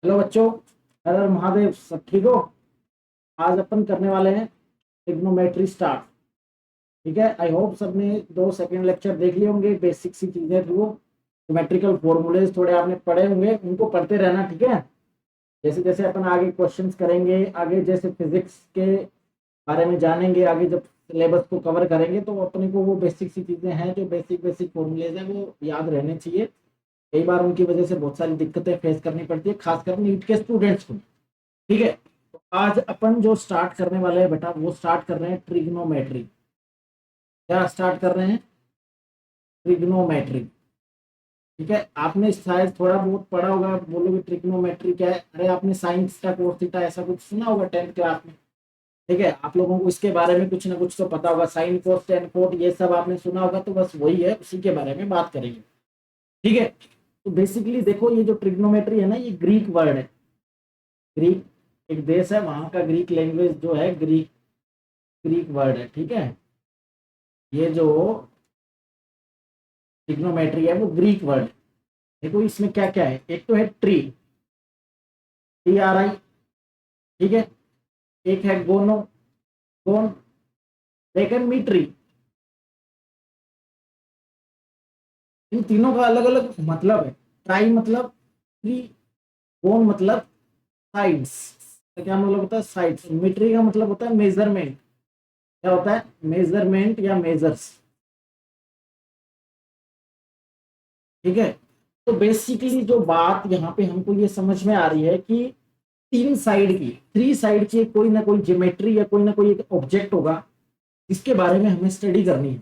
Hello बच्चों। हर हर महादेव। सब ठीक हो? आज अपन करने वाले हैं ट्रिग्नोमेट्री स्टार्ट। ठीक है, आई होप सबने 2 सेकंड लेक्चर देख लिए होंगे। बेसिक सी चीजें थी वो, ज्योमेट्रिकल फॉर्मूलेज थोड़े आपने पढ़े होंगे, उनको पढ़ते रहना। ठीक है, जैसे जैसे अपन आगे क्वेश्चंस करेंगे, आगे जैसे फिजिक्स के बारे में जानेंगे, आगे जब सिलेबस को कवर करेंगे तो अपने को वो बेसिक सी चीजें हैं, जो बेसिक बेसिक फॉर्मूलेज हैं वो याद रहने चाहिए। कई बार उनकी वजह से बहुत सारी दिक्कतें फेस करनी पड़ती है, खासकर नीट के स्टूडेंट्स को। ठीक है, तो आज अपन जो स्टार्ट करने वाले हैं बेटा, वो स्टार्ट कर रहे हैं ट्रिग्नोमेट्री। क्या स्टार्ट कर रहे हैं? ट्रिग्नोमेट्री। ठीक है, आपने शायद थोड़ा बहुत पढ़ा होगा। बोलोगे ट्रिग्नोमेट्री क्या है? अरे आपने साइंस का कोर्स थीटा ऐसा कुछ सुना होगा 10th क्लास में। ठीक है, आप लोगों को इसके बारे में कुछ ना कुछ तो पता होगा। साइन कोस टेन कोट ये सब आपने सुना होगा, तो बस वही है, उसी के बारे में बात करेंगे। ठीक है, तो बेसिकली देखो, ये जो ट्रिग्नोमेट्री है ना, ये ग्रीक वर्ड है। ग्रीक एक देश है, वहां का ग्रीक लैंग्वेज जो है, ग्रीक ग्रीक वर्ड है। ठीक है, ये जो ट्रिग्नोमेट्री है वो ग्रीक वर्ड है। देखो इसमें क्या क्या है। एक तो है ट्री, TRI। ठीक है, एक है गोनो, गोन। एक है मीट्री। इन तीनों का अलग अलग मतलब है। ट्राई मतलब ट्री, गोन मतलब साइड्स। क्या मतलब होता है? साइड्स। मीट्री का मतलब होता है मेजरमेंट। क्या होता है? मेजरमेंट या मेजर्स। ठीक है, तो बेसिकली जो बात यहाँ पे हमको ये समझ में आ रही है कि तीन साइड की, थ्री साइड की कोई ना कोई ज्योमेट्री या कोई ना कोई एक ऑब्जेक्ट होगा, इसके बारे में हमें स्टडी करनी है।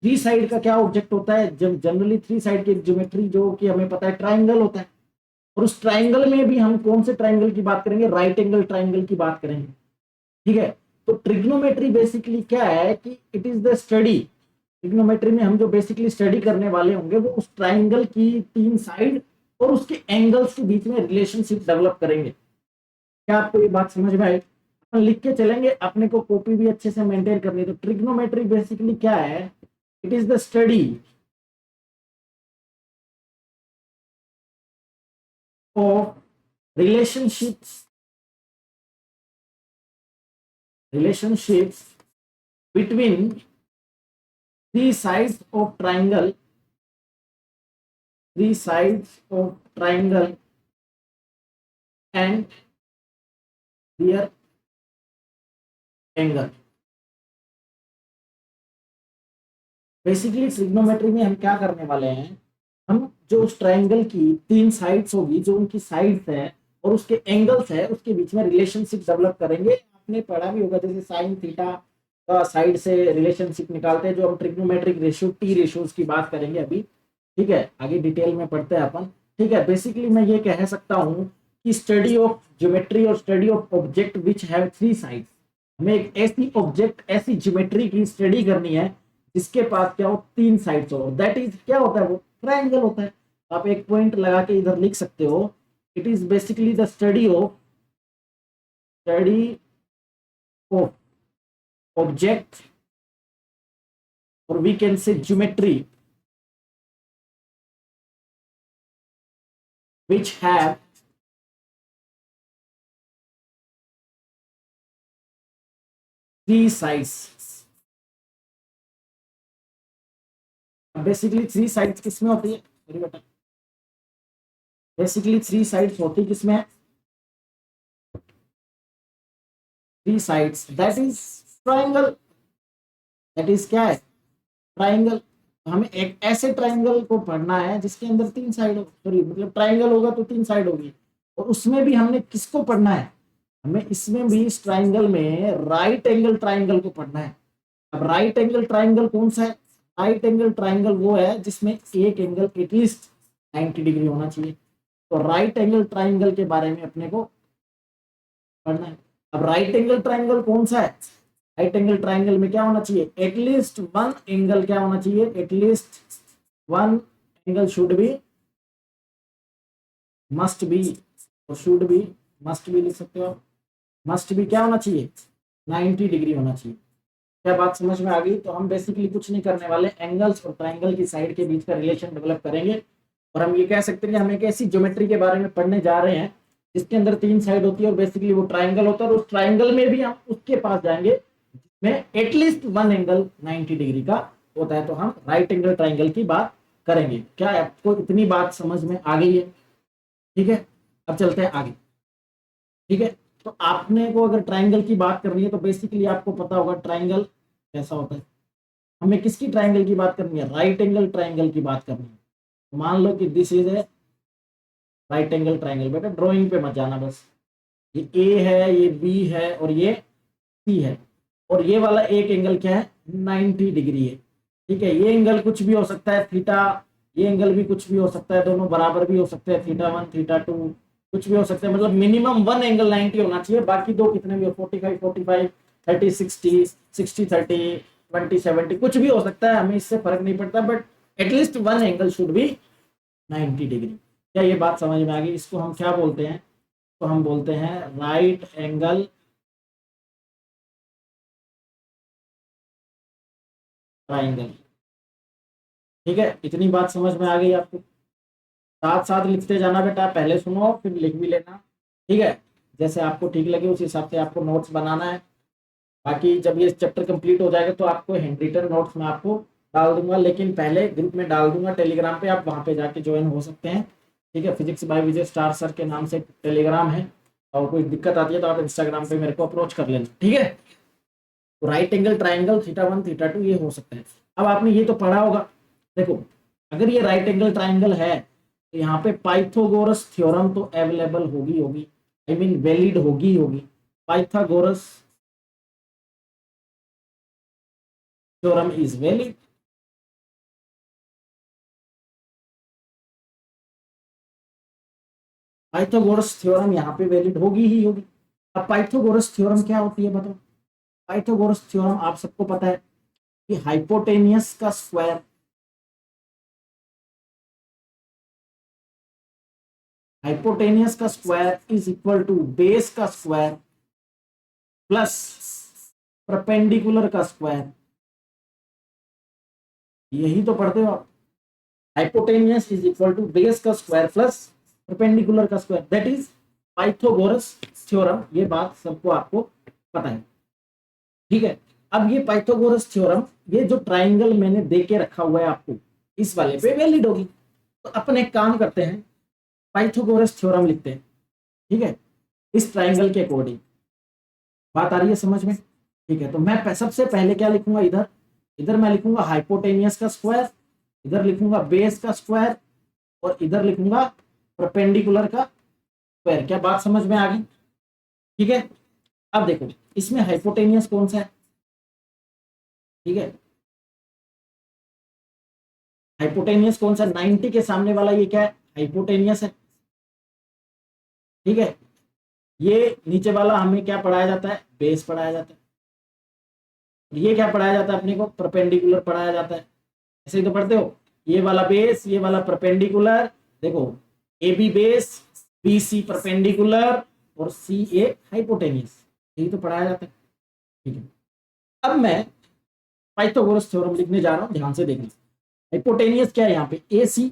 थ्री साइड का क्या ऑब्जेक्ट होता है? जब जनरली थ्री साइड की ज्योमेट्री जो कि हमें पता है ट्राइंगल होता है। और उस ट्राइंगल में भी हम कौन से ट्राइंगल की बात करेंगे? राइट एंगल ट्राइंगल की बात करेंगे। ठीक है, तो ट्रिग्नोमेट्री बेसिकली क्या है कि it is the study. Trigonometry में हम जो बेसिकली स्टडी करने वाले होंगे वो उस ट्राइंगल की तीन साइड और उसके एंगल्स के बीच में रिलेशनशिप डेवलप करेंगे। क्या आपको ये बात समझ में आई? अपन लिख के चलेंगे, अपने को कॉपी भी अच्छे से मेंटेन करनी है। तो ट्रिग्नोमेट्री बेसिकली क्या है? It is the study of relationships relationships between three sides of triangle, three sides of triangle and their angle। Basically trigonometry में हम क्या करने वाले हैं? हम जो उस ट्राइंगल की तीन साइड्स होगी, जो उनकी साइड्स है और उसके एंगल्स है, उसके बीच में रिलेशनशिप डेवलप करेंगे। आपने पढ़ा भी होगा, जैसे साइन थीटा का साइड से रिलेशनशिप निकालते हैं, जो हम ट्रिग्नोमेट्रिक रेशियो टी रेशियोज की बात करेंगे अभी। ठीक है, आगे डिटेल में पढ़ते हैं अपन। ठीक है, बेसिकली मैं ये कह सकता हूँ कि स्टडी ऑफ ज्योमेट्री और study of object which have three sides. हमें एक ऐसी ऑब्जेक्ट, ऐसी ज्योमेट्री की स्टडी करनी है जिसके पास क्या हो? तीन साइड्स हो। दैट इज क्या होता है? वो ट्राइंगल होता है। आप एक पॉइंट लगा के इधर लिख सकते हो। It is basically the study of object, और we can say geometry which have three sides। Basically three sides किसमें होती है मेरी बेटा? बेसिकली थ्री साइड्स होती किसमें है? Three sides, that is triangle. That is क्या है? ट्राइंगल। हमें एक ऐसे ट्राइंगल को पढ़ना है जिसके अंदर तीन साइड हो, सॉरी मतलब ट्राइंगल होगा तो तीन साइड होगी। और उसमें भी हमने किसको पढ़ना है? हमें इसमें भी इस ट्राइंगल में राइट एंगल ट्राइंगल को पढ़ना है। अब राइट एंगल ट्राइंगल कौन सा है? राइट एंगल ट्राइंगल वो है जिसमें एक एंगल एटलीस्ट 90 डिग्री होना चाहिए। तो राइट एंगल ट्राइंगल के बारे में अपने को पढ़ना है। अब राइट एंगल ट्राइंगल कौन सा है? राइट एंगल ट्राइंगल में क्या होना चाहिए? एटलीस्ट वन एंगल क्या होना चाहिए? At least one angle should be, must be, और शुड बी, मस्ट बी लिख सकते हो। मस्ट बी क्या होना चाहिए? 90 डिग्री होना चाहिए। क्या बात समझ में आ गई? तो हम बेसिकली कुछ नहीं करने वाले, एंगल्स और ट्राइंगल की साइड के बीच का रिलेशन डेवलप करेंगे। और हम ये कह सकते हैं कि हम एक ऐसी ज्योमेट्री के बारे में पढ़ने जा रहे हैं जिसके अंदर 3 साइड होती है और बेसिकली वो ट्राइंगल होता है, और उस ट्राइंगल में भी हम उसके पास जाएंगे जिसमें एटलीस्ट 1 एंगल 90 डिग्री का होता है, तो हम राइट एंगल ट्राइंगल की बात करेंगे। क्या आपको इतनी बात समझ में आ गई है? ठीक है, अब चलते हैं आगे। ठीक है, तो आपने को अगर ट्राइंगल की बात करनी है तो बेसिकली आपको पता होगा ट्राइंगल कैसा होता है। हमें किसकी ट्राइंगल की बात करनी है? राइट एंगल ट्राइंगल की बात करनी है। मान लो कि this is a right angle triangle. बेटा ड्राइंग पे मत जाना, बस ये ए है, ये बी है और ये सी है, और ये वाला एक एंगल क्या है? 90 डिग्री है। ठीक है, ये एंगल कुछ भी हो सकता है, थीटा, ये एंगल भी कुछ भी हो सकता है, दोनों बराबर भी हो सकते हैं, थीटा 1 थीटा 2 कुछ भी हो सकता है, मतलब मिनिमम 1 एंगल 90 होना चाहिए, बाकी दो कितने भी हो, 45 45, 30 60, 60 30, 20 70 कुछ भी हो सकता है, हमें इससे फर्क नहीं पड़ता, but at least 1 angle should be 90 degree. क्या ये बात समझ में आ गई? इसको हम क्या बोलते हैं? तो हम बोलते हैं राइट एंगल ट्राइंगल। ठीक है, इतनी बात समझ में आ गई आपको? साथ साथ लिखते जाना बेटा, पहले सुनो फिर लिख भी लेना। ठीक है, जैसे आपको ठीक लगे उस हिसाब से आपको नोट्स बनाना है। बाकी जब ये चैप्टर कंप्लीट हो जाएगा तो आपको हैंड रिटन नोट्स में आपको डाल दूंगा, लेकिन पहले ग्रुप में डाल दूंगा टेलीग्राम पे, आप वहां पे जाके ज्वाइन हो सकते हैं। ठीक है, फिजिक्स बाय विजय स्टार सर के नाम से टेलीग्राम है, और कोई दिक्कत आती है तो आप इंस्टाग्राम पे मेरे को अप्रोच कर लेना। ठीक है, तो right angle triangle theta 1 theta 2 ये हो सकता है। अब आपने ये तो पढ़ा होगा, देखो अगर ये राइट एंगल ट्राइंगल है तो यहाँ पे पाइथागोरस थ्योरम तो अवेलेबल होगी होगी, आई मीन वैलिड होगी होगी। Pythagoras theorem is valid. Pythagoras theorem यहाँ पे वैलिड होगी ही होगी। अब पाइथागोरस थ्योरम क्या होती है बताओ? पाइथागोरस थ्योरम आप सबको पता है कि हाइपोटेनियस का स्क्वायर, हाइपोटेनियस का square is equal to base का स्क्वायर प्लस परपेंडिकुलर का स्क्वायर। यही तो पढ़ते हो आप, hypotenuse is equal to base का स्क्वायर प्लस परपेंडिकुलर का square, that is Pythagoras theorem. ये बात सबको आपको पता है। ठीक है, अब ये पाइथागोरस थ्योरम, ये जो ट्राइंगल मैंने दे के रखा हुआ है आपको, इस वाले पे वैलिड होगी। तो अपन एक काम करते हैं, पाइथागोरस थ्योरम लिखते हैं। ठीक है, इस ट्राइंगल के अकॉर्डिंग। बात आ रही है समझ में? ठीक है, तो मैं सबसे पहले क्या लिखूंगा? इधर इधर मैं लिखूंगा हाइपोटेनियस का स्क्वायर, इधर लिखूंगा बेस का स्क्वायर, और इधर लिखूंगा परपेंडिकुलर का स्क्वायर। क्या बात समझ में आ गई? ठीक है, अब देखो इसमें हाइपोटेनियस कौन सा है? ठीक है, हाइपोटेनियस कौन सा? 90 के सामने वाला ये क्या है? हाइपोटेनियस है। ठीक है, ये नीचे वाला हमें क्या पढ़ाया जाता है? बेस पढ़ाया जाता है। ये क्या पढ़ाया जाता है अपने को? परपेंडिकुलर पढ़ाया जाता है। ऐसे ही तो पढ़ते हो, ये वाला बेस, ये वाला परपेंडिकुलर। देखो A B base, B C perpendicular, और सी ए हाइपोटेनियस, यही तो पढ़ाया जाता है। ठीक है, अब मैं पाइथागोरस थ्योरम लिखने जा रहा हूं, ध्यान से देखना। हाइपोटेनियस क्या है यहाँ पे? ए सी।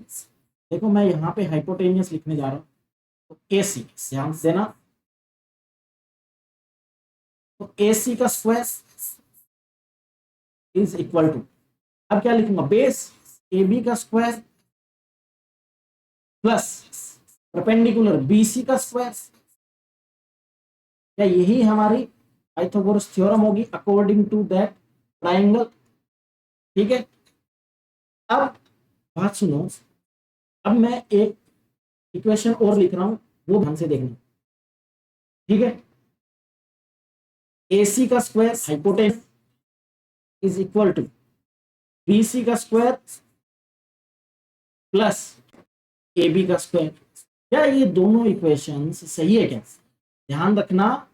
देखो मैं यहाँ पे हाइपोटेनियस लिखने जा रहा हूँ, तो ए सी ध्यान से देना। तो ए सी का स्क्वायर इज इक्वल टू, अब क्या लिखूंगा? बेस ए बी का square plus perpendicular B C का स्क्वायर। क्या यही हमारी पाइथागोरस थ्योरम होगी अकॉर्डिंग टू दैट ट्राइंगल? ठीक है, अब बात सुनो, अब मैं एक इक्वेशन और लिख रहा हूं, वो ध्यान से देखना। ठीक है, ए सी का square hypotenuse is equal to B C का स्क्वायर प्लस ए बी का स्क्वायर। क्या ये दोनों इक्वेशंस सही है? क्या ध्यान रखना,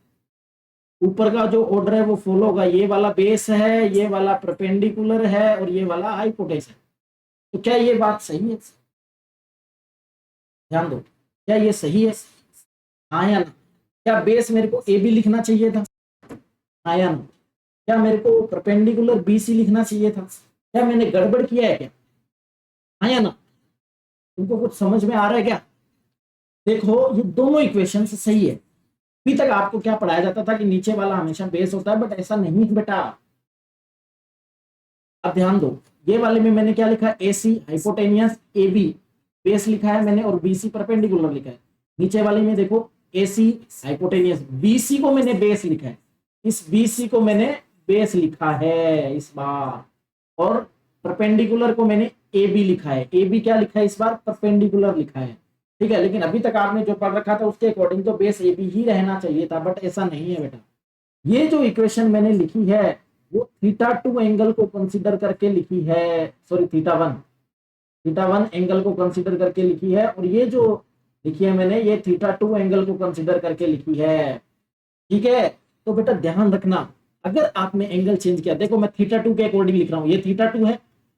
ऊपर का जो ऑर्डर है वो फॉलो होगा। ये वाला बेस है, ये वाला परपेंडिकुलर है, और ये वाला हाइपोटेन्यूस है। तो क्या ये बात सही है? ध्यान दो, क्या ये सही है? हाँ या ना? क्या बेस मेरे को ए बी लिखना चाहिए था? हाँ या ना? क्या मेरे को परपेंडिकुलर बी सी लिखना चाहिए था? क्या मैंने गड़बड़ किया है क्या? हाँ या ना? तुमको कुछ समझ में आ रहा है क्या? देखो ये दोनों इक्वेशन सही है। अभी तक आपको क्या पढ़ाया जाता था कि नीचे वाला हमेशा बेस होता है, बट ऐसा नहीं है बेटा। अब ध्यान दो, ये वाले में मैंने क्या लिखा, ए सी हाइपोटेनियस, ए बी बेस लिखा है मैंने, और बी सी परपेंडिकुलर लिखा है। नीचे वाले में देखो ए सी हाइपोटेनियस, बी सी को मैंने बेस लिखा है, इस बी सी को मैंने बेस लिखा है इस बार, और परपेंडिकुलर को मैंने ए बी लिखा है। ए बी क्या लिखा है इस बार, परपेंडिकुलर लिखा है। ठीक है, लेकिन अभी तक आपने जो पढ़ रखा था उसके अकॉर्डिंग तो बेस ए बी ही रहना चाहिए था, बट ऐसा नहीं है बेटा। ये जो इक्वेशन मैंने लिखी है वो थीटा टू एंगल को कंसीडर करके लिखी है, सॉरी थीटा वन एंगल को कंसीडर करके लिखी है, और ये जो लिखी है मैंने ये थीटा टू एंगल को कंसीडर करके लिखी है। ठीक है, तो बेटा ध्यान रखना, अगर आपने एंगल चेंज किया, देखो मैं थीटा टू के अकॉर्डिंग लिख रहा हूँ, ये थीटा टू है,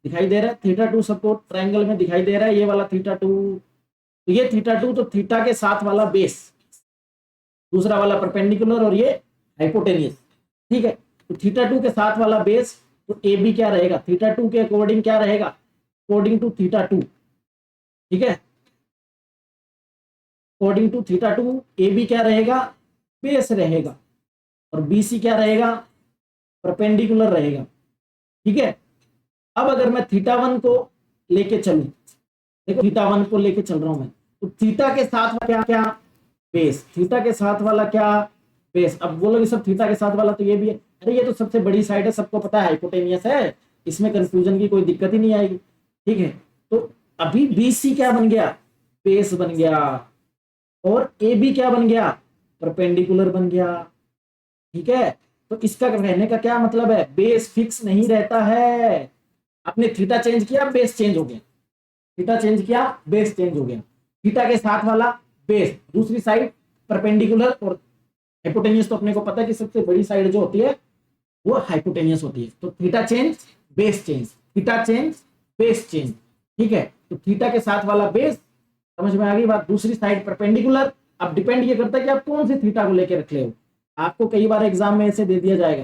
दिखाई दे रहा है, थीटा टू सबको ट्रायंगल में दिखाई दे रहा है, ये वाला थीटा टू, तो ये थीटा टू, तो थीटा के साथ वाला बेस, दूसरा वाला परपेंडिकुलर, और ये हाइपोटेनियस। ठीक है, तो थीटा टू के साथ वाला बेस, तो ए बी क्या रहेगा, थीटा टू के अकॉर्डिंग क्या रहेगा, अकॉर्डिंग टू थीटा टू। ठीक है, according to theta two A B क्या रहेगा, बेस रहेगा, और बी सी क्या रहेगा, परपेंडिकुलर रहेगा। ठीक है, अब अगर मैं थीटा वन को लेके चलूं, देखो थीटा वन को लेके चल रहा हूं मैं, तो थीटा के साथ क्या क्या बेस, थीटा के साथ वाला क्या बेस। अब बोलोगे सब थीटा के साथ वाला तो ये भी है, अरे ये तो सबसे बड़ी साइड है, सबको पता है हाइपोटेनियस है, इसमें कंफ्यूजन की कोई दिक्कत ही नहीं आएगी। ठीक है, तो अभी बी सी क्या बन गया, बेस बन गया, और ए बी क्या बन गया, परपेंडिकुलर बन गया। ठीक है, तो इसका कहने का क्या मतलब है, बेस फिक्स नहीं रहता है। आपने थीटा चेंज किया, बेस चेंज हो गया, थीटा चेंज किया, बेस चेंज हो गया। थीटा के साथ वाला बेस, दूसरी साइड परपेंडिकुलर, और हाइपोटेनियस तो अपने को पता है कि सबसे बड़ी साइड जो होती है वो हाइपोटेनियस होती है। तो theta change, base change, theta change, base change. ठीक है, तो थीटा के साथ वाला बेस, समझ में आ गई बात, दूसरी साइड परपेंडिकुलर। अब डिपेंड ये करता है कि आप कौन सी थीटा को लेकर रख ले हो। आपको कई बार एग्जाम में ऐसे दे दिया जाएगा,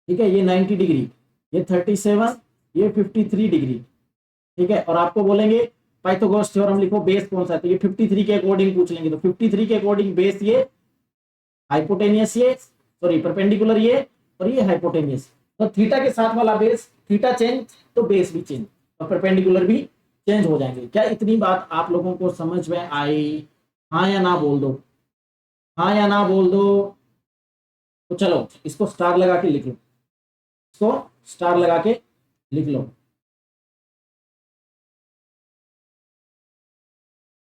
ठीक है, ये 90 डिग्री, ये 37, ये 53 डिग्री। ठीक है, और आपको बोलेंगे पाइथागोरस थ्योरम लिखो, बेस कौन सा है, तो ये 53 के अकॉर्डिंग पूछ लेंगे, तो 53 के अकॉर्डिंग बेस ये, हाइपोटेनियस ये, सॉरी परपेंडिकुलर ये, और ये हाइपोटेनियस। तो थीटा के साथ वाला बेस, थीटा चेंज तो बेस भी चेंज, और परपेंडिकुलर भी चेंज हो जाएंगे। क्या इतनी बात आप लोगों को समझ में आई, हाँ या ना बोल दो, हाँ या ना बोल दो। तो चलो इसको स्टार लगा के लिख लो, इसको स्टार लगा के लिख लो।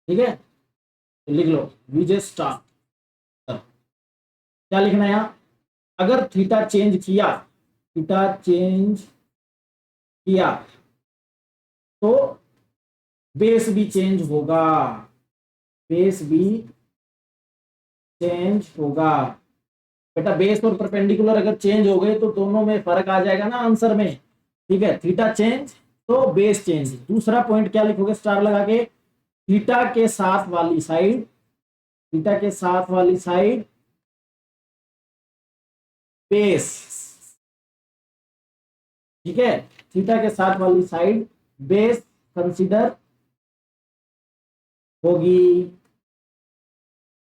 ठीक है, तो लिख लो विजय स्टार। क्या लिखना है यहाँ, अगर थीटा चेंज किया, थीटा चेंज किया तो बेस भी चेंज होगा, बेस भी चेंज होगा। बेटा बेस और परपेंडिकुलर अगर चेंज हो गए तो दोनों में फर्क आ जाएगा ना आंसर में। ठीक है, थीटा चेंज तो बेस चेंज। दूसरा पॉइंट क्या लिखोगे स्टार लगा के, थीटा के साथ वाली साइड, थीटा के साथ वाली साइड बेस। ठीक है, थीटा के साथ वाली साइड बेस कंसीडर होगी।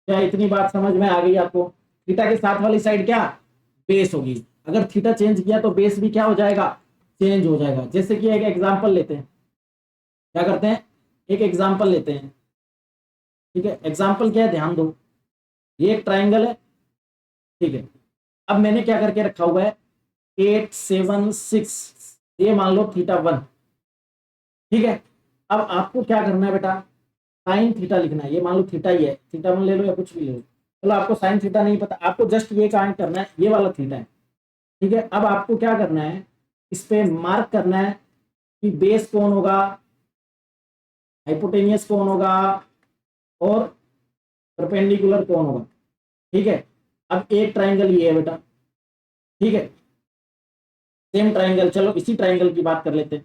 क्या इतनी बात समझ में आ गई आपको, थीटा के साथ वाली साइड क्या बेस होगी। अगर थीटा चेंज किया तो बेस भी क्या हो जाएगा, चेंज हो जाएगा। जैसे कि एक एग्जांपल लेते हैं, क्या करते हैं, एक एग्जांपल लेते हैं। ठीक है, एग्जांपल क्या है, ध्यान दो, ये एक ट्राइंगल है। ठीक है, अब मैंने क्या करके रखा हुआ है, 8 7 6, ये मान लो थीटा वन। ठीक है, अब आपको क्या करना है बेटा, साइन थीटा लिखना है। ये मान लो थीटा ही है, थीटा वन ले लो या कुछ भी ले लो, चलो आपको साइन थीटा नहीं पता, आपको जस्ट ये काम करना है, ये वाला थीटा है। ठीक है, अब आपको क्या करना है, इस पे मार्क करना है कि बेस कौन होगा, हाइपोटेनियस कौन होगा, और परपेंडिकुलर कौन होगा। ठीक है, अब एक ट्राइंगल ये है बेटा। ठीक है, सेम ट्राइंगल, चलो इसी ट्राइंगल की बात कर लेते हैं।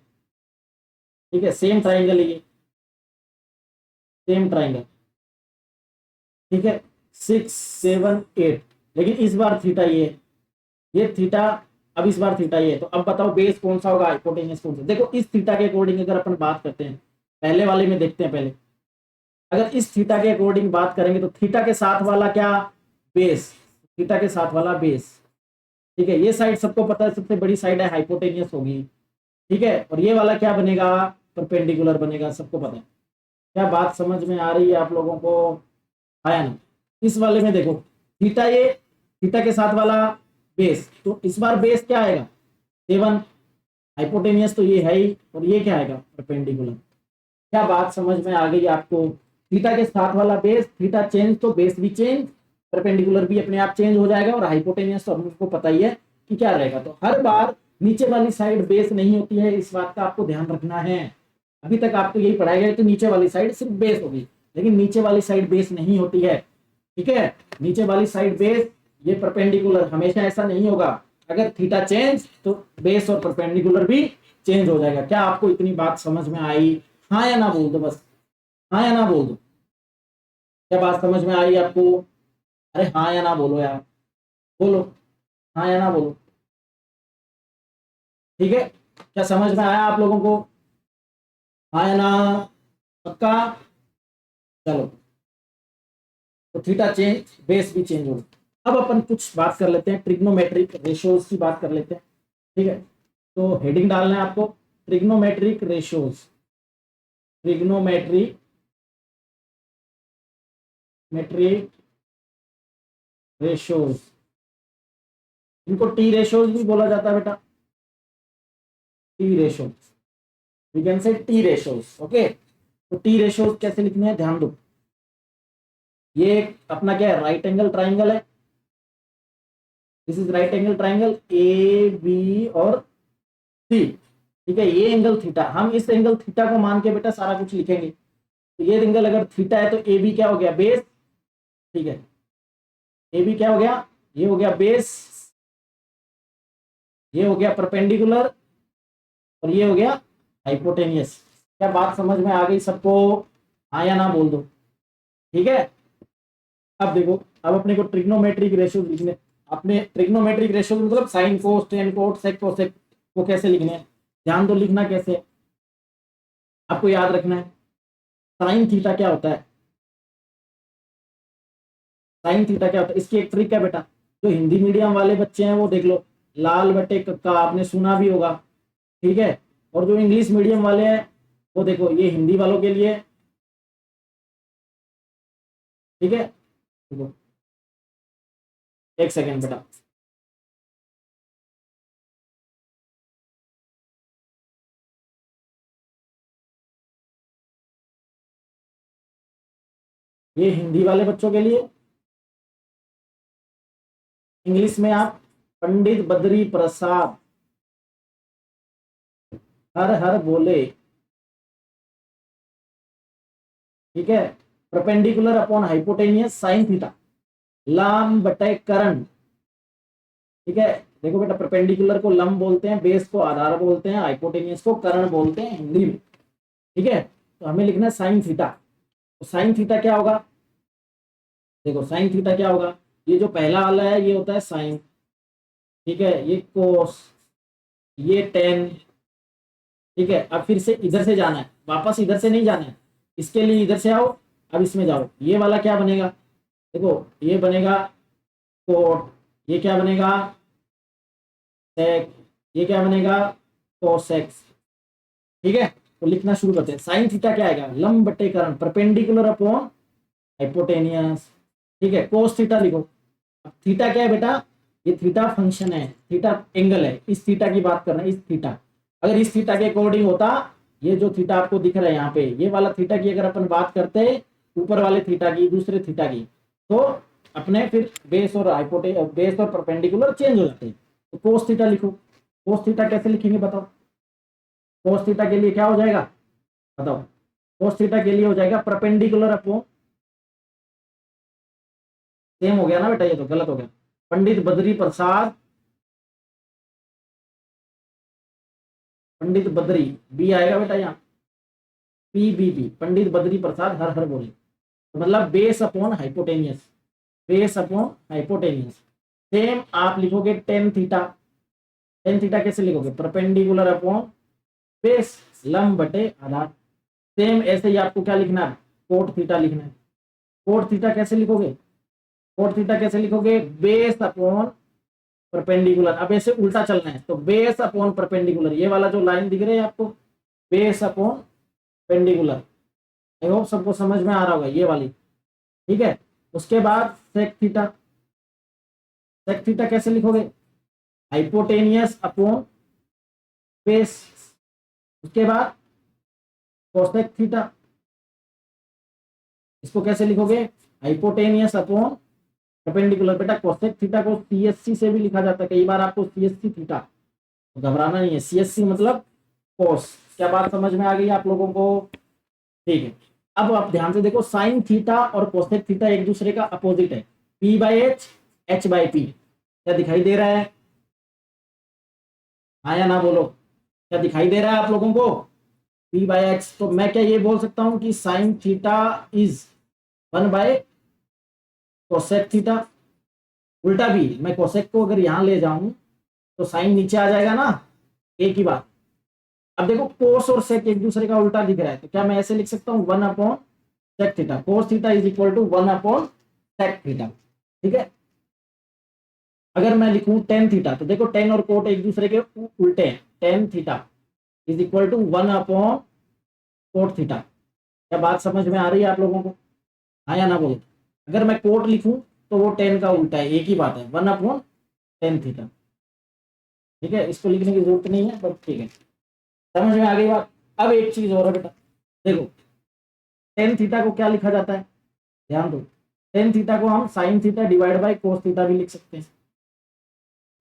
ठीक है, सेम ट्राइंगल ये, सेम ट्राइंगल। ठीक है, 6 7 8, लेकिन इस बार थीटा ये थीटा, अब इस बार थीटा ये, तो अब बताओ बेस कौन सा होगा, हाइपोटेनियस कौन सा। देखो इस थीटा के अकॉर्डिंग अगर अपन बात करते हैं, पहले वाले में देखते हैं पहले, अगर इस थीटा के अकॉर्डिंग बात करेंगे तो थीटा के साथ वाला क्या, बेस, थीटा के साथ वाला बेस। ठीक है, ये साइड सबको पता है सबसे बड़ी साइड है, हाइपोटेनियस होगी। ठीक है, और ये वाला क्या बनेगा, परपेंडिकुलर बनेगा, सबको पता है। क्या बात समझ में आ रही है आप लोगों को, आया ना। इस वाले में देखो थीटा, ये थीटा के साथ वाला बेस, तो इस बार बेस क्या आएगा, 7, हाइपोटेनियस तो ये है ही, और ये क्या आएगा, परपेंडिकुलर। क्या बात समझ में आ गई आपको, थीटा के साथ वाला बेस, थीटा चेंज तो बेस भी चेंज, परपेंडिकुलर भी अपने आप चेंज हो जाएगा, और हाइपोटेनियस तो हमको पता ही है कि क्या रहेगा। तो हर बार नीचे वाली साइड बेस नहीं होती है, इस बात का आपको ध्यान रखना है। अभी तक आपको यही पढ़ाया गया कि नीचे वाली साइड सिर्फ बेस होगी, लेकिन नीचे वाली साइड बेस नहीं होती है। ठीक है, नीचे वाली साइड बेस, ये परपेंडिकुलर, हमेशा ऐसा नहीं होगा। अगर थीटा चेंज तो बेस और परपेंडिकुलर भी चेंज हो जाएगा। क्या आपको इतनी बात समझ में आई, हाँ या ना बोल दो बस, हाँ या ना बोल दो। क्या बात समझ में आई आपको, अरे हाँ या ना बोलो यार, बोलो हाँ या ना बोलो। ठीक है, क्या समझ में आया आप लोगों को, हाँ या ना, पक्का। चलो, तो थीटा चेंज, बेस भी चेंज होगा। अब अपन कुछ बात कर लेते हैं, ट्रिग्नोमेट्रिक रेशियोज की बात कर लेते हैं। ठीक है, तो हेडिंग डालना है आपको, trigonometric ratios, trigonometric metric ratios, इनको टी रेशियोज भी बोला जाता है बेटा, T ratios, we can say T ratios. Okay, तो टी रेशियोज कैसे लिखने हैं, ध्यान दो। ये अपना क्या है, राइट एंगल ट्राइंगल है, this is right angle triangle, A B और सी। ठीक है, ये एंगल थीटा, हम इस एंगल थीटा को मान के बेटा सारा कुछ लिखेंगे। तो ये एंगल अगर थीटा है तो ए बी क्या हो गया, बेस। ठीक है, ए बी क्या हो गया, ये हो गया बेस, ये हो गया परपेंडिकुलर, और ये हो गया हाइपोटेनियस। क्या बात समझ में आ गई सबको, हाँ या ना बोल दो। ठीक है, अब देखो, अब अपने को ट्रिग्नोमेट्रिक रेशियो लिखने, अपने ट्रिग्नोमेट्रिक रेशियो मतलब साइन कोस टेन कोस सेक कोसेक को कैसे लिखने हैं, ध्यान दो, लिखना कैसे है आपको याद रखना है। साइन थीटा क्या होता है, साइन थीटा क्या होता है, इसकी एक ट्रिक है बेटा। जो हिंदी मीडियम वाले बच्चे हैं वो देख लो, लाल बटे कक्का आपने सुना भी होगा। ठीक है, और जो इंग्लिश मीडियम वाले हैं वो देखो, ये हिंदी वालों के लिए। ठीक है, देखो एक सेकेंड बेटा, ये हिंदी वाले बच्चों के लिए, इंग्लिश में आप पंडित बद्री प्रसाद हर हर बोले। ठीक है, perpendicular upon hypotenuse sine theta, लंब बटे कर्ण। ठीक है, देखो बेटा, परपेंडिकुलर को लंब बोलते हैं, बेस को आधार बोलते हैं, हाइपोटेनियस को कर्ण बोलते हैं हिंदी में। ठीक है, तो हमें लिखना है साइन थीटा। तो साइन थीटा क्या होगा, देखो साइन थीटा क्या होगा, ये जो पहला वाला है ये होता है साइन। ठीक है, ये कोस, ये टेन। ठीक है, अब फिर से इधर से जाना है, वापस इधर से नहीं जाना है, इसके लिए इधर से आओ, अब इसमें जाओ, ये वाला क्या बनेगा, देखो ये बनेगा कोट, ये क्या बनेगा सेक, ये क्या बनेगा कोसेक्स। ठीक है, तो लिखना शुरू करते हैं। साइन थीटा क्या आएगा, लंब बटे कर्ण, परपेंडिकुलर अपॉन हाइपोटेनियस। ठीक है, कोस थीटा लिखो। अब थीटा क्या है बेटा, ये थीटा फंक्शन है, थीटा एंगल है, इस थीटा की बात कर रहे हैं, इस थीटा। अगर इस थीटा के अकॉर्डिंग होता, ये जो थीटा आपको दिख रहा है यहाँ पे, ये वाला थीटा की अगर अपन बात करते ऊपर वाले थीटा की, दूसरे थीटा की, तो अपने फिर बेस और बेस और परपेंडिकुलर चेंज हो जाते हैं। तो कोस थीटा लिखो, कोस थीटा कैसे लिखेंगे बताओ, कोस थीटा के लिए क्या हो जाएगा बताओ, कोस थीटा के लिए हो जाएगा परपेंडिकुलर अपॉन, सेम हो गया ना बेटा, ये तो गलत हो गया, पंडित बद्री प्रसाद, पंडित बद्री, बी आएगा बेटा यहाँ, P B B, Pandit Badri Prasad हर हर बोले, तो मतलब base upon hypotenuse, base upon hypotenuse. Same आप लिखोगे टेन थीटा, टेन थीटा कैसे लिखोगे, परपेंडिकुलर अपॉन बेस, लंब बटे आधार। सेम ऐसे ही आपको क्या लिखना है, कोट थीटा लिखना है। कोट थीटा कैसे लिखोगे? कोट थीटा कैसे लिखोगे? Base upon perpendicular. अब ऐसे उल्टा चलना है, तो बेस अपॉन परपेंडिकुलर, ये वाला जो लाइन दिख रही है आपको, base upon perpendicular. I hope सबको समझ में आ रहा होगा ये वाली, ठीक है। उसके बाद सेक थीटा। सेक थीटा कैसे लिखोगे? Hypotenuse upon base. उसके बाद कोसेक थीटा, इसको कैसे लिखोगे? Hypotenuse upon perpendicular. बेटा कोसेक थीटा को सीएससी से भी लिखा जाता है, कई बार आपको सीएससी थीटा, तो घबराना नहीं है, सीएससी मतलब कोस। क्या बात समझ में आ गई आप लोगों को? ठीक है। अब आप ध्यान से देखो, साइन थीटा और कोसेक थीटा एक दूसरे का अपोजिट है, P by H, H by P. क्या दिखाई दे रहा है? हाँ या ना बोलो, क्या दिखाई दे रहा है आप लोगों को? P by H. तो मैं क्या ये बोल सकता हूं कि sine theta is 1 bye cosec theta? उल्टा भी, मैं कोसेक को अगर यहां ले जाऊं तो साइन नीचे आ जाएगा ना, एक ही बात। अब देखो कोस और सेक एक दूसरे का उल्टा दिख रहा है, तो क्या मैं ऐसे लिख सकता हूँ 1 upon sec theta, cos theta is equal to 1 upon sec theta, ठीक है। अगर मैं लिखूं टेन थीटा, तो देखो टेन और कोट एक दूसरे के उल्टे हैं, tan theta is equal to 1 upon cot theta. क्या बात समझ में आ रही है आप लोगों को? हाँ या ना बोलो। अगर मैं कोट लिखूं तो वो टेन का उल्टा है, एक ही बात है, 1 अपॉन 10 थीटा, ठीक है। इसको लिखने की जरूरत नहीं है, बट ठीक है, समझ में आ गई बात। अब एक चीज और है बेटा, देखो टेन थीटा को क्या लिखा जाता है, ध्यान दो। टेन थीटा को हम sine theta divide by cos theta भी लिख सकते हैं,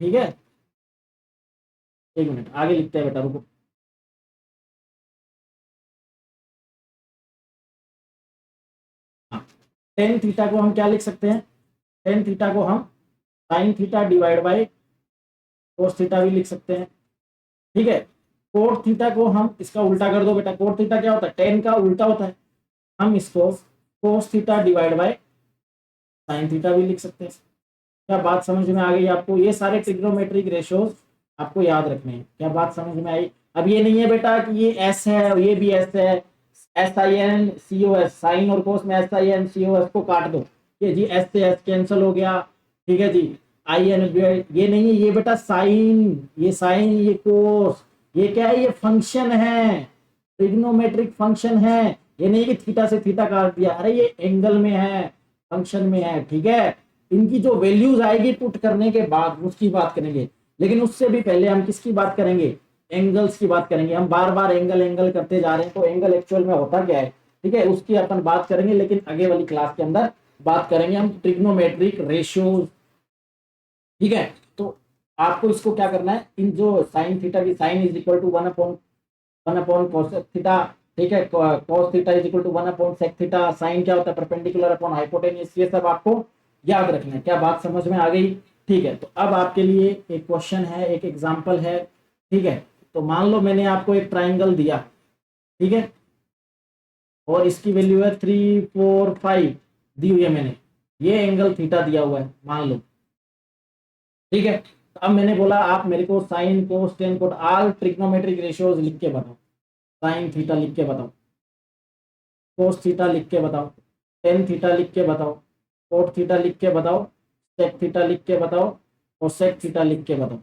ठीक है। एक मिनट आगे लिखते हैं बेटा, रुको। हाँ, टेन थीटा को हम क्या लिख सकते हैं? टेन थीटा को हम sine theta divide by cos theta भी लिख सकते हैं, ठीक है। कोट थीटा को हम इसका उल्टा कर दो बेटा, कोट थीटा क्या होता है? टेन का उल्टा होता है। हम इसको cos theta divide by sine theta भी लिख सकते हैं। क्या बात समझ में आ गई आपको? ये सारे ट्रिग्नोमेट्रिक रेशियोज आपको याद रखने हैं। क्या बात समझ में आई? अब ये नहीं है बेटा कि ये एस है और ये भी एस है, S I N C O S, sine और कोस में S I N C O S को काट दो, ये जी एस से एस कैंसिल हो गया, ठीक है जी। आई एन, ये नहीं है ये बेटा, साइन, ये साइन, ये कोस, ये क्या है? ये फंक्शन है, ट्रिग्नोमेट्रिक फंक्शन है। ये नहीं कि थीटा से थीटा काट दिया, अरे ये एंगल में है, फंक्शन में है, ठीक है। इनकी जो वैल्यूज आएगी पुट करने के बाद उसकी बात करेंगे, लेकिन उससे भी पहले हम किसकी बात करेंगे? एंगल्स की बात करेंगे। हम बार बार एंगल एंगल करते जा रहे हैं, तो एंगल एक्चुअल में होता क्या है, ठीक है, उसकी अपन बात करेंगे, लेकिन आगे वाली क्लास के अंदर बात करेंगे हम ट्रिग्नोमेट्रिक रेशियोज, ठीक है। तो आपको इसको क्या करना है, इन जो साइन थीटा की, sine is equal to 1 upon cos theta, ठीक है, cos theta is equal to 1 upon sec theta, sine क्या होता है? परपेंडिकुलर अपॉन हाइपोटेन्यूज, ये सब आपको याद रखना है। क्या बात समझ में आ गई? ठीक है। तो अब आपके लिए एक क्वेश्चन है, एक एग्जांपल है, ठीक है। तो मान लो मैंने आपको एक ट्राइंगल दिया, ठीक है, और इसकी वैल्यू है 3, 4, 5 दी हुई है मैंने, ये एंगल थीटा दिया हुआ है मान लो, ठीक है। तो अब मैंने बोला आप मेरे को sine cos ten coat all trigonometric ratios लिख के बताओ, साइन थीटा लिख के बताओ, कोस थीटा लिख के बताओ, टेन थीटा लिख के बताओ, कोट थीटा लिख के बताओ, सेक थीटा लिख के बताओ, और सेक थीटा लिख के बताओ।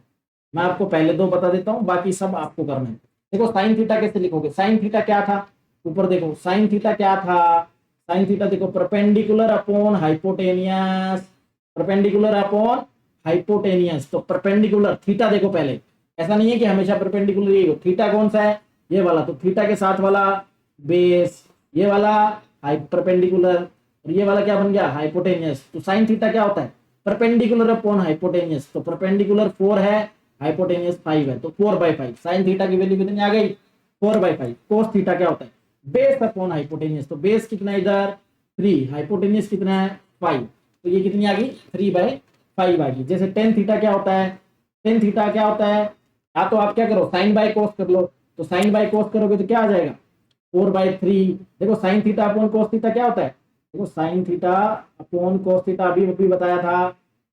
मैं आपको पहले दो बता देता हूँ, बाकी सब आपको करना है। देखो साइन थीटा कैसे लिखोगे? साइन थीटा क्या था? ऊपर देखो साइन थीटा क्या था, साइन थीटा देखो perpendicular upon hypotenuse, perpendicular upon hypotenuse. तो परपेंडिकुलर थीटा देखो पहले, ऐसा नहीं है कि हमेशा परपेंडिकुलर ही हो, थीटा कौन सा है? ये वाला, तो थीटा के साथ वाला बेस, ये वाला परपेंडिकुलर, और ये वाला क्या बन गया? हाइपोटेनियस। तो साइन थीटा क्या होता है? Perpendicular upon hypotenuse. तो परपेंडिकुलर 4 है, हाइपोटेनियस 5 है, तो 4/5। साइन थीटा की वैल्यू कितनी आ गई? 4/5। कोस थीटा क्या होता है? Base upon hypotenuse. तो बेस कितना है इधर? 3, हाइपोटेनियस कितना है? 5। तो ये कितनी आ गई? 3/5 आ गई। जैसे टेन थीटा क्या होता है? टेन थीटा क्या होता है? या तो आप क्या करो, साइन बाय कोस कर लो, तो साइन बाय कोस करोगे तो क्या आ जाएगा? 4/3। देखो sine theta upon cos theta क्या होता है? देखो sine theta upon cos theta अभी बताया था,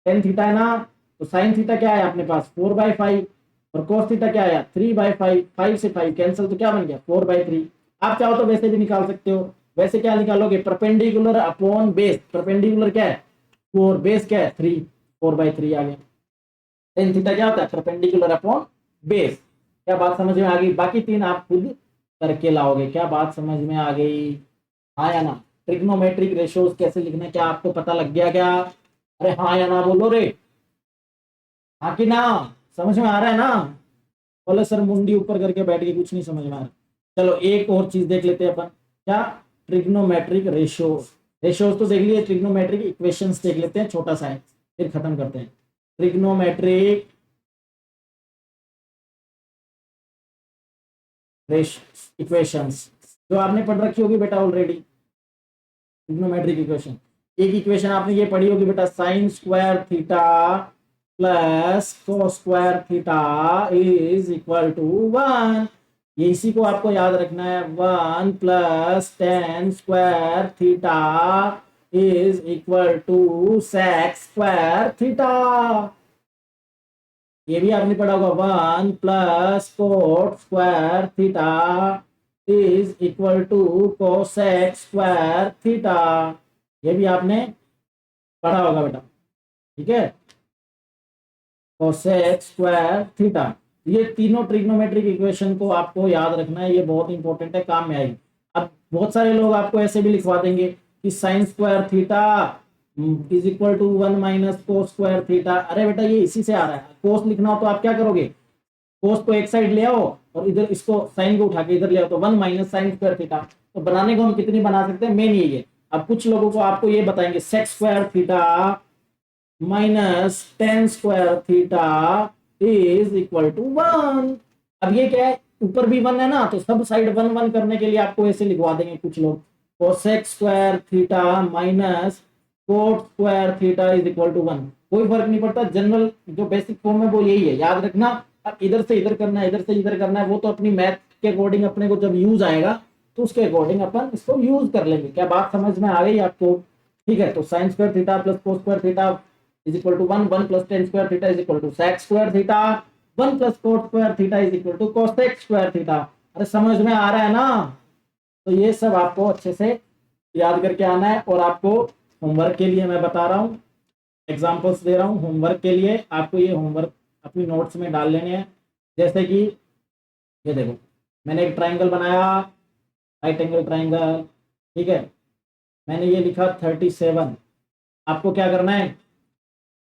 टेन थीटा है ना, तो साइन थीटा क्या है अपने पास? 4/5, और कोस थीटा क्या आया? 3/5। 5 से 5 कैंसिल, तो क्या बन गया? 4/3। आप चाहो तो वैसे भी निकाल सकते हो, वैसे क्या निकालोगे, परपेंडिकुलर अपॉन बेस, परपेंडिकुलर क्या है 4, बेस क्या है 3, 4/3 आ गया। टेन थीटा क्या होता है, परपेंडिकुलर अपॉन बेस। क्या बात समझ में आ गई, बाकी तीन आप खुद करके लाओगे। क्या बात समझ में आ गई, हाँ या ना। ट्रिग्नोमेट्रिक रेशियोज कैसे लिखना है, क्या आपको पता लग गया क्या, अरे हाँ या ना बोलो रे, हाँ कि ना, समझ में आ रहा है ना। बोले सर मुंडी ऊपर करके बैठ के कुछ नहीं समझ में आ रहा। चलो एक और चीज देख लेते हैं अपन, क्या, ट्रिग्नोमेट्रिक रेशियोज। रेशियोज तो देख लिए, ट्रिग्नोमेट्रिक इक्वेशंस देख लेते हैं, छोटा सा है फिर खत्म करते हैं। ट्रिग्नोमेट्रिक इक्वेशंस जो आपने पढ़ रखी होगी बेटा ऑलरेडी, ट्रिग्नोमेट्रिक इक्वेशन। एक इक्वेशन आपने ये पढ़ी होगी बेटा, sine square theta plus cos square theta is equal to 1। ये इसी को आपको याद रखना है, 1 plus tan square theta is equal to sec square theta. ये भी आपने पढ़ा होगा, 1 plus cot square theta is equal to cosec square theta. ये भी आपने पढ़ा होगा बेटा, ठीक है, कोसेक स्क्वायर थीटा। ये तीनों ट्रिग्नोमेट्रिक इक्वेशन को आपको याद रखना है, ये बहुत इंपॉर्टेंट है, काम में आएगी। अब बहुत सारे लोग आपको ऐसे भी लिखवा देंगे कि sine square theta is equal to 1 minus cos square theta. अरे बेटा ये इसी से आ रहा है, कोस लिखना हो तो आप क्या करोगे, कोस को एक साइड ले आओ और इधर इसको साइन को उठा के इधर ले आओ, तो 1 माइनस साइन स्क्वायर थीटा। तो बनाने को हम कितनी बना सकते हैं, मेन यही है। अब कुछ लोगों को आपको ये बताएंगे sec square theta minus tan square theta is equal to 1। अब ये क्या है, ऊपर भी 1 है ना, तो सब साइड 1 1 करने के लिए आपको ऐसे लिखवा देंगे कुछ लोग, cosec square theta minus cot square theta is equal to 1। कोई फर्क नहीं पड़ता, जनरल जो बेसिक फॉर्म है वो यही है, याद रखना। अब इधर से इधर करना है, इधर से इधर करना है, वो तो अपनी मैथ के अकॉर्डिंग अपने को जब यूज आएगा तो उसके अकॉर्डिंग अपन इसको यूज कर लेंगे। क्या बात समझ में आ गई आपको, ठीक है। तो sine square theta plus cos square theta is equal to 1, 1 plus tan square theta is equal to sec square theta, 1 plus cot square theta is equal to cosec square theta. अरे समझ में आ रहा है ना। तो ये सब आपको अच्छे से याद करके आना है। और आपको होमवर्क के लिए मैं बता रहा हूँ, एग्जांपल्स दे रहा हूँ होमवर्क के लिए, आपको ये होमवर्क अपनी नोट्स में डाल लेने हैं। जैसे कि ये देखो, मैंने एक ट्राइंगल बनाया, राइट एंगल ट्राइंगल, ठीक है, मैंने ये लिखा 37। आपको क्या करना है,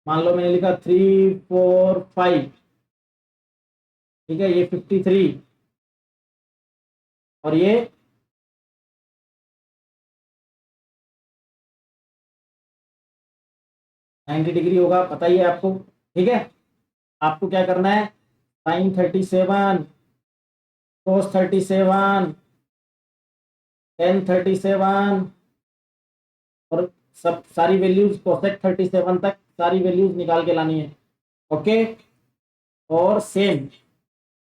मान लो मैंने लिखा 3 4 5, ठीक है, ये 53 और ये 90 डिग्री होगा, पता ही है आपको, ठीक है। आपको क्या करना है, साइन 37, कोस 37, टेन 37 और सब सारी वैल्यूज कोसेक 37 तक सारी वैल्यूज निकाल के लानी है, ओके। और सेम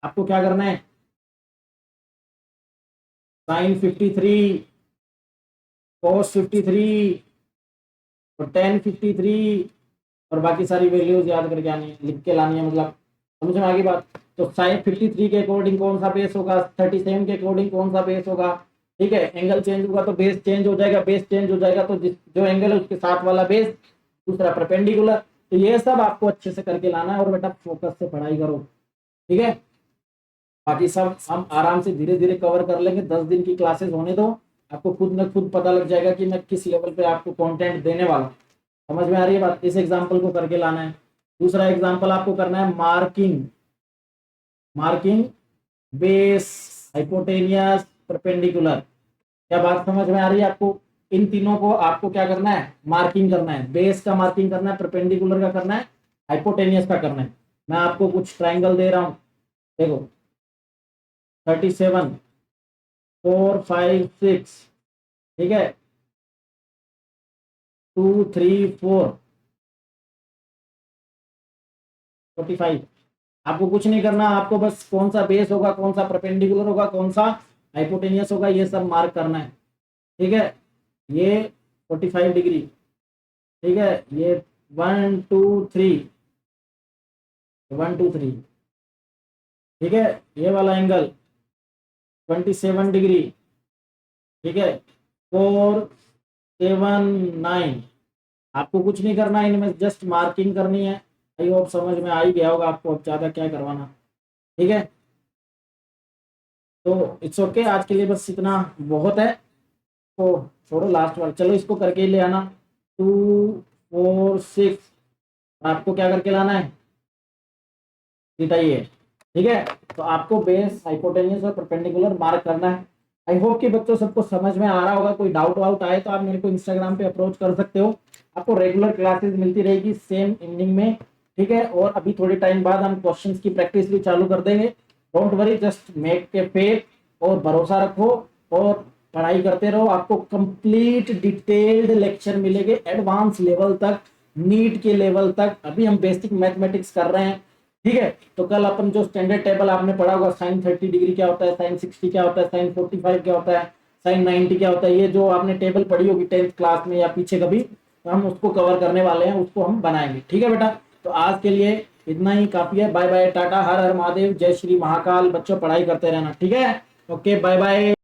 आपको क्या करना है, साइन 53, कोस 53 और टेन 53 और बाकी सारी वैल्यूज याद करके आनी है, लिख के लानी है, मतलब समझ में आ गई बात। तो साइन 53 के अकॉर्डिंग कौन सा बेस होगा, 37 के अकॉर्डिंग कौन सा बेस होगा, ठीक है। एंगल चेंज होगा तो बेस चेंज हो जाएगा, बेस चेंज हो जाएगा तो जो एंगल है उसके साथ वाला बेस, दूसरा परपेंडिकुलर। तो ये सब आपको अच्छे से करके लाना है और बेटा फोकस से पढ़ाई करो, ठीक है। बाकी सब हम आराम से धीरे धीरे कवर कर लेंगे, 10 दिन की क्लासेस होने दो, आपको खुद न खुद पता लग जाएगा कि मैं किस लेवल पे आपको कंटेंट देने वाला हूँ। समझ में आ रही है बात, इस एग्जाम्पल को करके लाना है। दूसरा एग्जाम्पल आपको करना है marking, marking base hypotenuse perpendicular. क्या बात समझ में आ रही है आपको, इन तीनों को आपको क्या करना है, मार्किंग करना है, बेस का मार्किंग करना है, परपेंडिकुलर का करना है, हाइपोटेनियस का करना है। मैं आपको कुछ ट्राइंगल दे रहा हूँ, देखो 37 4 5 6, ठीक है, 2 3 4 45। आपको कुछ नहीं करना, आपको बस कौन सा बेस होगा, कौन सा परपेंडिकुलर होगा, कौन सा हाइपोटेनियस होगा, ये सब मार्क करना है, ठीक है। ये 45 डिग्री, ठीक है, ये 1 2 3, 1 2 3, ठीक है, ये वाला एंगल 27 डिग्री, ठीक है, 479। आपको कुछ नहीं करना है, इनमें जस्ट मार्किंग करनी है। आई होप समझ में आ ही गया होगा आपको, अब ज़्यादा क्या करवाना। ठीक है, तो इट्स ओके, आज के लिए बस इतना बहुत है। तो छोड़ो लास्ट वाला, चलो इसको करके ही ले आना। 2 4 6, आपको क्या करके लाना है, थीटा ये। ठीक है, तो आपको बेस, हाइपोटेन्यूज और परपेंडिकुलर मार्क करना है। आई होप कि बच्चों सबको समझ में आ रहा होगा। कोई डाउट वाउट आए तो आप मेरे को इंस्टाग्राम पे अप्रोच कर सकते हो। आपको रेगुलर क्लासेस मिलती रहेगी सेम इवनिंग में। ठीक है, और अभी थोड़ी टाइम बाद हम क्वेश्चंस की प्रैक्टिस भी चालू कर देंगे। डोंट वरी, जस्ट मेक के फेथ और भरोसा रखो और पढ़ाई करते रहो। आपको कंप्लीट डिटेल्ड लेक्चर मिलेंगे एडवांस लेवल तक, नीट के लेवल तक। अभी हम बेसिक मैथमेटिक्स कर रहे हैं। ठीक है, तो कल अपन जो स्टैंडर्ड टेबल आपने पढ़ा होगा, साइन 30 डिग्री क्या होता है, साइन 60 क्या होता है, साइन 45 क्या होता है, साइन 90 क्या होता है, ये जो आपने टेबल पढ़ी होगी 10th क्लास में या पीछे कभी, तो हम उसको कवर करने वाले हैं, उसको हम बनाएंगे। ठीक है बेटा, तो आज के लिए इतना ही काफी है। बाय बाय, टाटा, हर हर महादेव, जय श्री महाकाल। बच्चों पढ़ाई करते रहना। ठीक है, ओके, बाय बाय।